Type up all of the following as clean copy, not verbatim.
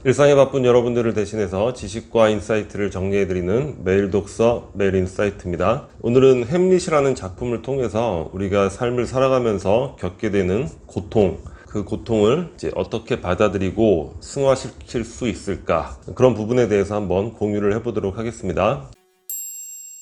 일상에 바쁜 여러분들을 대신해서 지식과 인사이트를 정리해드리는 매일 독서, 매일 인사이트입니다. 오늘은 햄릿이라는 작품을 통해서 우리가 삶을 살아가면서 겪게 되는 고통, 그 고통을 이제 어떻게 받아들이고 승화시킬 수 있을까, 그런 부분에 대해서 한번 공유를 해보도록 하겠습니다.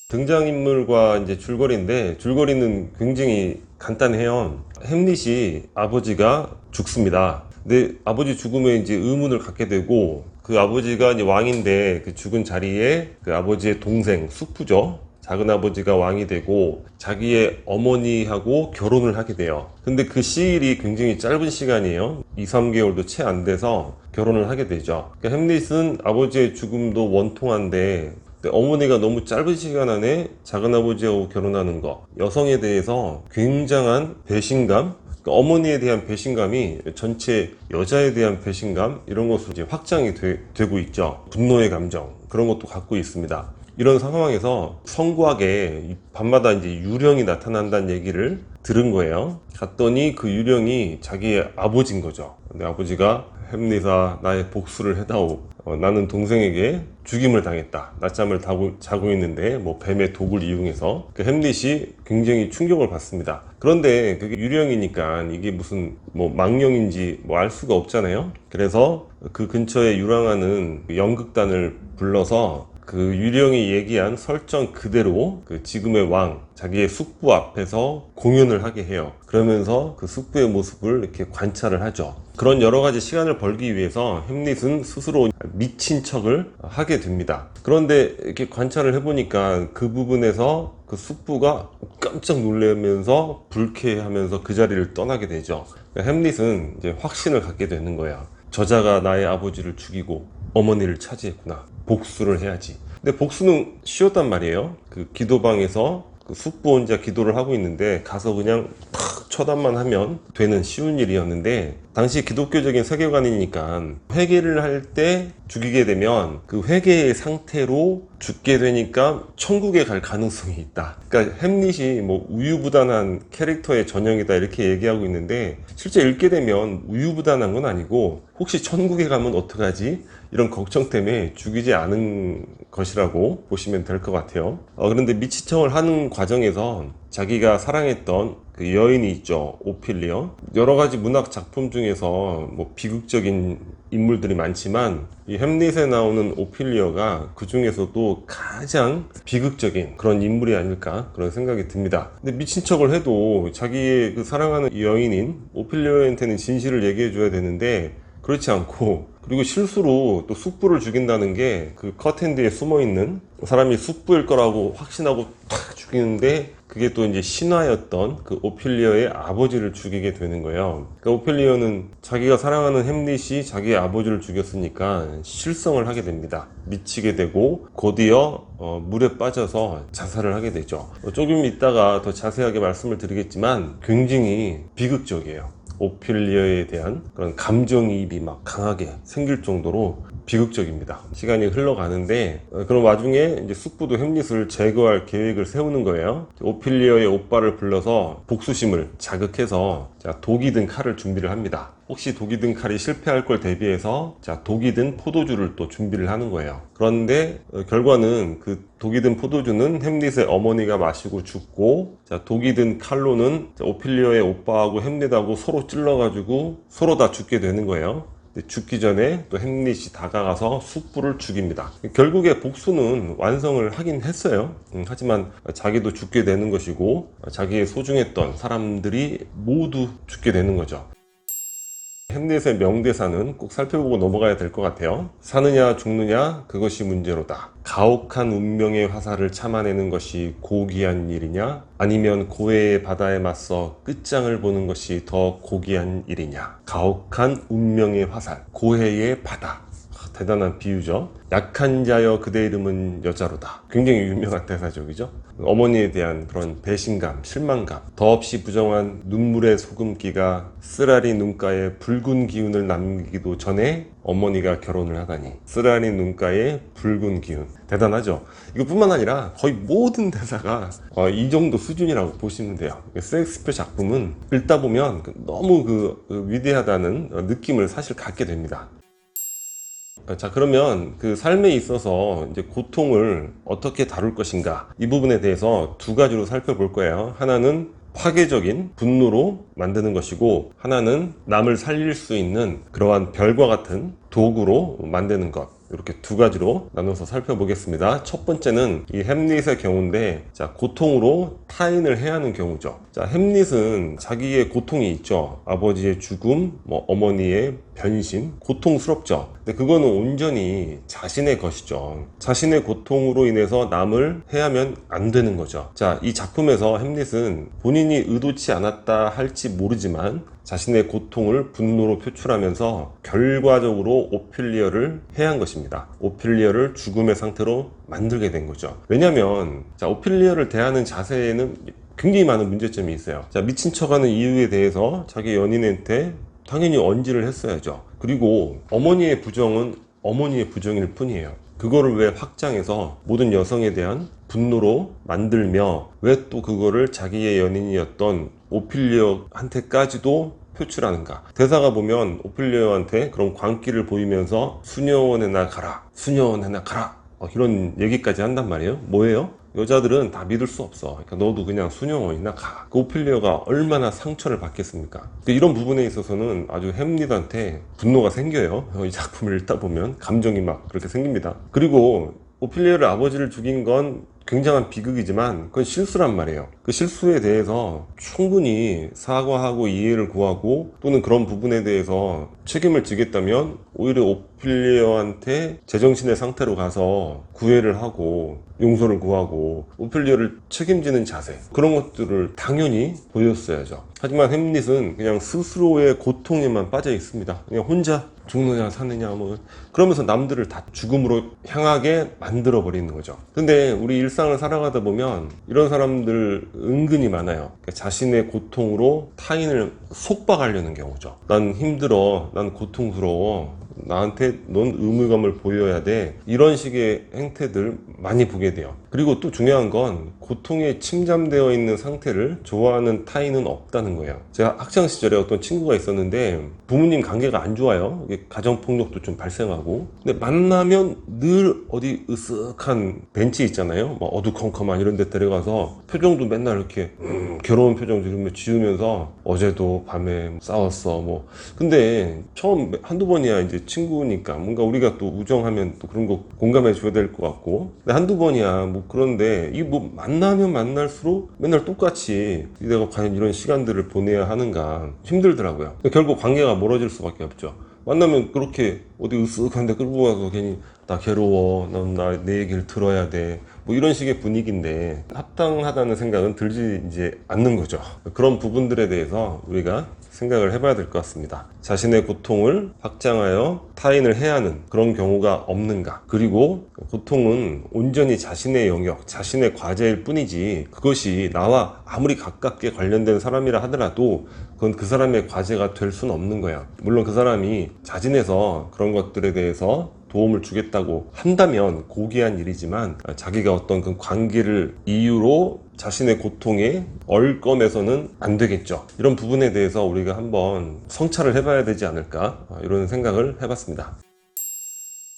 등장인물과 이제 줄거리인데, 줄거리는 굉장히 간단해요. 햄릿이 아버지가 죽습니다. 근데 아버지 죽음에 이제 의문을 갖게 되고, 그 아버지가 이제 왕인데 그 죽은 자리에 그 아버지의 동생 숙부죠. 작은 아버지가 왕이 되고 자기의 어머니하고 결혼을 하게 돼요. 근데 그 시일이 굉장히 짧은 시간이에요. 2, 3개월도 채 안 돼서 결혼을 하게 되죠. 그러니까 햄릿은 아버지의 죽음도 원통한데 어머니가 너무 짧은 시간 안에 작은아버지하고 결혼하는 거, 여성에 대해서 굉장한 배신감, 그러니까 어머니에 대한 배신감이 전체 여자에 대한 배신감, 이런 것으로 이제 확장이 되고 있죠. 분노의 감정, 그런 것도 갖고 있습니다. 이런 상황에서 성곽에 밤마다 이제 유령이 나타난다는 얘기를 들은 거예요. 갔더니 그 유령이 자기의 아버지인 거죠. 근데 아버지가 햄릿아, 나의 복수를 해다오. 나는 동생에게 죽임을 당했다. 낮잠을 자고 있는데 뱀의 독을 이용해서. 그 햄릿이 굉장히 충격을 받습니다. 그런데 그게 유령이니까 이게 무슨 망령인지 알 수가 없잖아요. 그래서 그 근처에 유랑하는 연극단을 불러서 그 유령이 얘기한 설정 그대로 그 지금의 왕, 자기의 숙부 앞에서 공연을 하게 해요. 그러면서 그 숙부의 모습을 이렇게 관찰을 하죠. 그런 여러 가지 시간을 벌기 위해서 햄릿은 스스로 미친 척을 하게 됩니다. 그런데 이렇게 관찰을 해보니까 그 부분에서 그 숙부가 깜짝 놀라면서 불쾌하면서 그 자리를 떠나게 되죠. 햄릿은 이제 확신을 갖게 되는 거야. 저자가 나의 아버지를 죽이고 어머니를 차지했구나. 복수를 해야지. 근데 복수는 쉬웠단 말이에요. 그 기도방에서 그 숙부 혼자 기도를 하고 있는데 가서 그냥 탁 처단만 하면 되는 쉬운 일이었는데, 당시 기독교적인 세계관이니까 회개를 할 때 죽이게 되면 그 회개의 상태로 죽게 되니까 천국에 갈 가능성이 있다. 그러니까 햄릿이 우유부단한 캐릭터의 전형이다 이렇게 얘기하고 있는데, 실제 읽게 되면 우유부단한 건 아니고 혹시 천국에 가면 어떡하지? 이런 걱정 때문에 죽이지 않은 것이라고 보시면 될 것 같아요. 그런데 미치청을 하는 과정에서 자기가 사랑했던 그 여인이 있죠. 오피리어. 여러 가지 문학 작품 중에서 비극적인 인물들이 많지만 이 햄릿에 나오는 오피리어가 그 중에서도 가장 비극적인 그런 인물이 아닐까, 그런 생각이 듭니다. 근데 미친 척을 해도 자기의 그 사랑하는 여인인 오피리어한테는 진실을 얘기해 줘야 되는데 그렇지 않고, 그리고 실수로 또 숙부를 죽인다는 게 그 커튼 뒤에 숨어 있는 사람이 숙부일 거라고 확신하고 탁 죽이는데, 그게 또 이제 신하였던 그 오피리어의 아버지를 죽이게 되는 거예요. 그러니까 오피리어는 자기가 사랑하는 햄릿이 자기의 아버지를 죽였으니까 실성을 하게 됩니다. 미치게 되고 곧이어 물에 빠져서 자살을 하게 되죠. 조금 이따가 더 자세하게 말씀을 드리겠지만 굉장히 비극적이에요. 오피리어에 대한 그런 감정이입이 막 강하게 생길 정도로 비극적입니다. 시간이 흘러가는데 그런 와중에 이제 숙부도 햄릿을 제거할 계획을 세우는 거예요. 오피리어의 오빠를 불러서 복수심을 자극해서 독이 든 칼을 준비를 합니다. 혹시 독이 든 칼이 실패할 걸 대비해서 독이 든 포도주를 또 준비를 하는 거예요. 그런데 결과는 그 독이 든 포도주는 햄릿의 어머니가 마시고 죽고, 독이 든 칼로는 오피리어의 오빠하고 햄릿하고 서로 찔러가지고 서로 다 죽게 되는 거예요. 죽기 전에 또 햄릿이 다가가서 숙부를 죽입니다. 결국에 복수는 완성을 하긴 했어요. 하지만 자기도 죽게 되는 것이고 자기의 소중했던 사람들이 모두 죽게 되는 거죠. 햄릿의 명대사는 꼭 살펴보고 넘어가야 될 것 같아요. 사느냐 죽느냐 그것이 문제로다. 가혹한 운명의 화살을 참아내는 것이 고귀한 일이냐, 아니면 고해의 바다에 맞서 끝장을 보는 것이 더 고귀한 일이냐. 가혹한 운명의 화살, 고해의 바다. 대단한 비유죠. 약한 자여 그대 이름은 여자로다. 굉장히 유명한 대사적이죠. 어머니에 대한 그런 배신감, 실망감, 더없이 부정한 눈물의 소금기가 쓰라리 눈가에 붉은 기운을 남기기도 전에 어머니가 결혼을 하다니. 쓰라리 눈가에 붉은 기운. 대단하죠. 이것뿐만 아니라 거의 모든 대사가 이 정도 수준이라고 보시면 돼요. 셰익스피어 작품은 읽다 보면 너무 위대하다는 느낌을 사실 갖게 됩니다. 자, 그러면 그 삶에 있어서 이제 고통을 어떻게 다룰 것인가, 이 부분에 대해서 두 가지로 살펴볼 거예요. 하나는 파괴적인 분노로 만드는 것이고, 하나는 남을 살릴 수 있는 그러한 별과 같은 도구로 만드는 것. 이렇게 두 가지로 나눠서 살펴보겠습니다. 첫 번째는 이 햄릿의 경우인데, 자, 고통으로 타인을 해하는 경우죠. 자, 햄릿은 자기의 고통이 있죠. 아버지의 죽음, 어머니의 변신, 고통스럽죠. 근데 그거는 온전히 자신의 것이죠. 자신의 고통으로 인해서 남을 해하면 안 되는 거죠. 자, 이 작품에서 햄릿은 본인이 의도치 않았다 할지 모르지만 자신의 고통을 분노로 표출하면서 결과적으로 오피리어를 해한 것입니다. 오피리어를 죽음의 상태로 만들게 된 거죠. 왜냐면 자, 오피리어를 대하는 자세에는 굉장히 많은 문제점이 있어요. 자, 미친 척하는 이유에 대해서 자기 연인한테 당연히 언질을 했어야죠. 그리고 어머니의 부정은 어머니의 부정일 뿐이에요. 그거를 왜 확장해서 모든 여성에 대한 분노로 만들며 왜 또 그거를 자기의 연인이었던 오피리어한테까지도 표출하는가. 대사가 보면 오피리어한테 그런 광기를 보이면서 수녀원에 나 가라, 수녀원에 나 가라, 이런 얘기까지 한단 말이에요. 뭐예요? 여자들은 다 믿을 수 없어. 그러니까 너도 그냥 수녀원이나 가. 그 오피리어가 얼마나 상처를 받겠습니까? 이런 부분에 있어서는 아주 햄릿한테 분노가 생겨요. 이 작품을 읽다 보면 감정이 막 그렇게 생깁니다. 그리고 오피리어를 아버지를 죽인 건 굉장한 비극이지만 그건 실수란 말이에요. 그 실수에 대해서 충분히 사과하고 이해를 구하고 또는 그런 부분에 대해서 책임을 지겠다면 오히려 오피리어한테 제정신의 상태로 가서 구애를 하고 용서를 구하고 오피리어를 책임지는 자세, 그런 것들을 당연히 보였어야죠. 하지만 햄릿은 그냥 스스로의 고통에만 빠져 있습니다. 그냥 혼자 죽느냐 사느냐 그러면서 남들을 다 죽음으로 향하게 만들어 버리는 거죠. 근데 우리 일상을 살아가다 보면 이런 사람들 은근히 많아요. 그러니까 자신의 고통으로 타인을 속박하려는 경우죠. 난 힘들어, 난 고통스러워, 나한테 넌 의무감을 보여야 돼, 이런 식의 행태들 많이 보게 돼요. 그리고 또 중요한 건 고통에 침잠되어 있는 상태를 좋아하는 타인은 없다는 거예요. 제가 학창 시절에 어떤 친구가 있었는데 부모님 관계가 안 좋아요. 가정폭력도 좀 발생하고, 근데 만나면 늘 어디 으쓱한 벤치 있잖아요. 어두컴컴한 이런 데 데려가서 표정도 맨날 이렇게 괴로운 표정 지으면서 어제도 밤에 싸웠어 근데 처음 한두 번이야 이제 친구니까 뭔가 우리가 또 우정하면 또 그런 거 공감해 줘야 될 것 같고, 근데 한두 번이야 그런데 이 만나면 만날수록 맨날 똑같이 내가 과연 이런 시간들을 보내야 하는가 힘들더라고요. 결국 관계가 멀어질 수밖에 없죠. 만나면 그렇게 어디 으쓱한데 끌고 가서 괜히 나 괴로워, 넌 내 얘기를 들어야 돼, 이런 식의 분위기인데 합당하다는 생각은 들지 이제 않는 거죠. 그런 부분들에 대해서 우리가 생각을 해봐야 될 것 같습니다. 자신의 고통을 확장하여 타인을 해하는 그런 경우가 없는가. 그리고 고통은 온전히 자신의 영역, 자신의 과제일 뿐이지 그것이 나와 아무리 가깝게 관련된 사람이라 하더라도 그건 그 사람의 과제가 될 수는 없는 거야. 물론 그 사람이 자진해서 그런 것들에 대해서 도움을 주겠다고 한다면 고귀한 일이지만 자기가 어떤 그 관계를 이유로 자신의 고통에 얼검해서는 안 되겠죠. 이런 부분에 대해서 우리가 한번 성찰을 해봐야 되지 않을까, 이런 생각을 해봤습니다.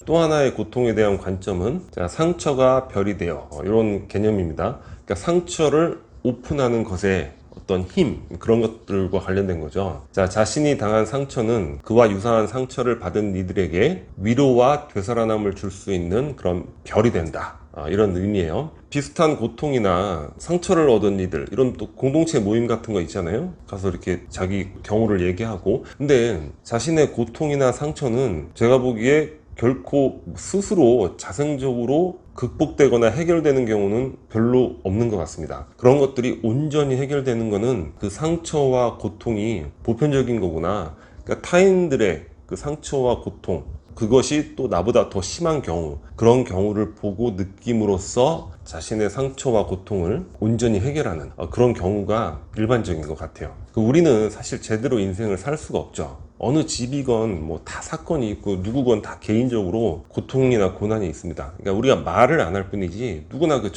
또 하나의 고통에 대한 관점은 상처가 별이 되어, 이런 개념입니다. 그러니까 상처를 오픈하는 것에 어떤 힘, 그런 것들과 관련된 거죠. 자신이 당한 상처는 그와 유사한 상처를 받은 이들에게 위로와 되살아남을 줄 수 있는 그런 별이 된다, 이런 의미예요. 비슷한 고통이나 상처를 얻은 이들, 이런 또 공동체 모임 같은 거 있잖아요. 가서 이렇게 자기 경우를 얘기하고. 근데 자신의 고통이나 상처는 제가 보기에 결코 스스로 자생적으로 극복되거나 해결되는 경우는 별로 없는 것 같습니다. 그런 것들이 온전히 해결되는 것은 그 상처와 고통이 보편적인 거구나, 그러니까 타인들의 그 상처와 고통, 그것이 또 나보다 더 심한 경우, 그런 경우를 보고 느낌으로써 자신의 상처와 고통을 온전히 해결하는 그런 경우가 일반적인 것 같아요. 우리는 사실 제대로 인생을 살 수가 없죠. 어느 집이건 다 사건이 있고 누구건 다 개인적으로 고통이나 고난이 있습니다. 그러니까 우리가 말을 안 할 뿐이지 누구나 그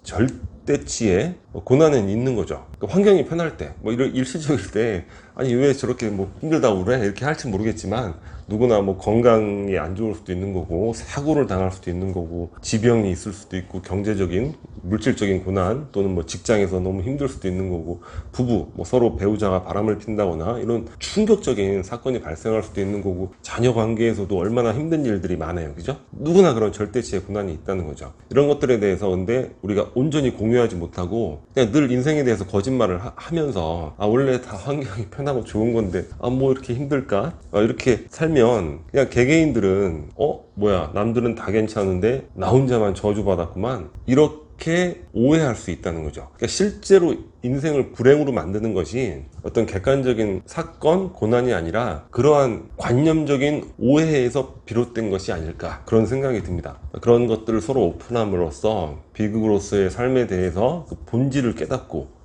절대치의 고난은 있는 거죠. 그러니까 환경이 편할 때, 뭐 이런 일시적일 때, 아니 왜 저렇게 뭐 힘들다고 그래? 이렇게 할지 모르겠지만, 누구나 뭐 건강이 안 좋을 수도 있는 거고, 사고를 당할 수도 있는 거고, 지병이 있을 수도 있고, 경제적인, 물질적인 고난, 또는 뭐 직장에서 너무 힘들 수도 있는 거고, 부부, 뭐 서로 배우자가 바람을 핀다거나, 이런 충격적인 사건이 발생할 수도 있는 거고, 자녀 관계에서도 얼마나 힘든 일들이 많아요. 그죠? 누구나 그런 절대치의 고난이 있다는 거죠. 이런 것들에 대해서 근데 우리가 온전히 공유하지 못하고, 그냥 늘 인생에 대해서 거짓말을 하면서, 아, 원래 다 환경이 편하고 좋은 건데, 아, 뭐 이렇게 힘들까? 이렇게 살면 그냥 개개인들은 뭐야, 남들은 다 괜찮은데 나 혼자만 저주받았구만, 이렇게 오해할 수 있다는 거죠. 그러니까 실제로 인생을 불행으로 만드는 것이 어떤 객관적인 사건, 고난이 아니라 그러한 관념적인 오해에서 비롯된 것이 아닐까, 그런 생각이 듭니다. 그런 것들을 서로 오픈함으로써 비극으로서의 삶에 대해서 그 본질을 깨닫고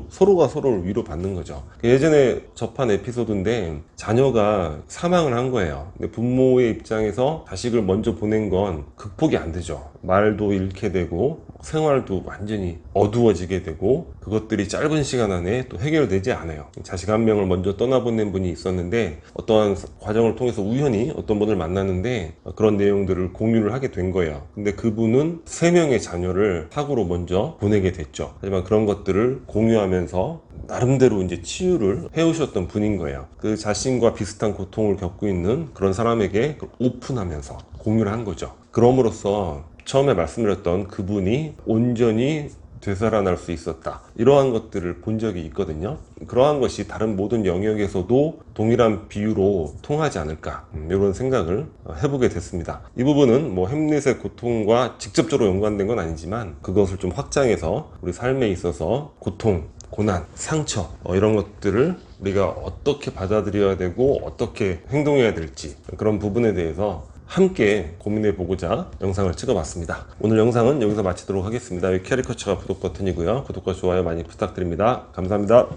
서로가 서로를 위로받는 거죠. 예전에 접한 에피소드인데, 자녀가 사망을 한 거예요. 근데 부모의 입장에서 자식을 먼저 보낸 건 극복이 안 되죠. 말도 잃게 되고 생활도 완전히 어두워지게 되고, 그것들이 짧은 시간 안에 또 해결되지 않아요. 자식 한 명을 먼저 떠나보낸 분이 있었는데, 어떠한 과정을 통해서 우연히 어떤 분을 만났는데 그런 내용들을 공유를 하게 된 거예요. 근데 그분은 3명의 자녀를 사고로 먼저 보내게 됐죠. 하지만 그런 것들을 공유하면서 나름대로 이제 치유를 해오셨던 분인 거예요. 그 자신과 비슷한 고통을 겪고 있는 그런 사람에게 오픈하면서 공유를 한 거죠. 그럼으로써 처음에 말씀드렸던 그분이 온전히 되살아날 수 있었다, 이러한 것들을 본 적이 있거든요. 그러한 것이 다른 모든 영역에서도 동일한 비유로 통하지 않을까, 이런 생각을 해보게 됐습니다. 이 부분은 뭐 햄릿의 고통과 직접적으로 연관된 건 아니지만, 그것을 좀 확장해서 우리 삶에 있어서 고통, 고난, 상처, 이런 것들을 우리가 어떻게 받아들여야 되고 어떻게 행동해야 될지, 그런 부분에 대해서 함께 고민해보고자 영상을 찍어봤습니다. 오늘 영상은 여기서 마치도록 하겠습니다. 여기 캐리커처가 구독 버튼이고요. 구독과 좋아요 많이 부탁드립니다. 감사합니다.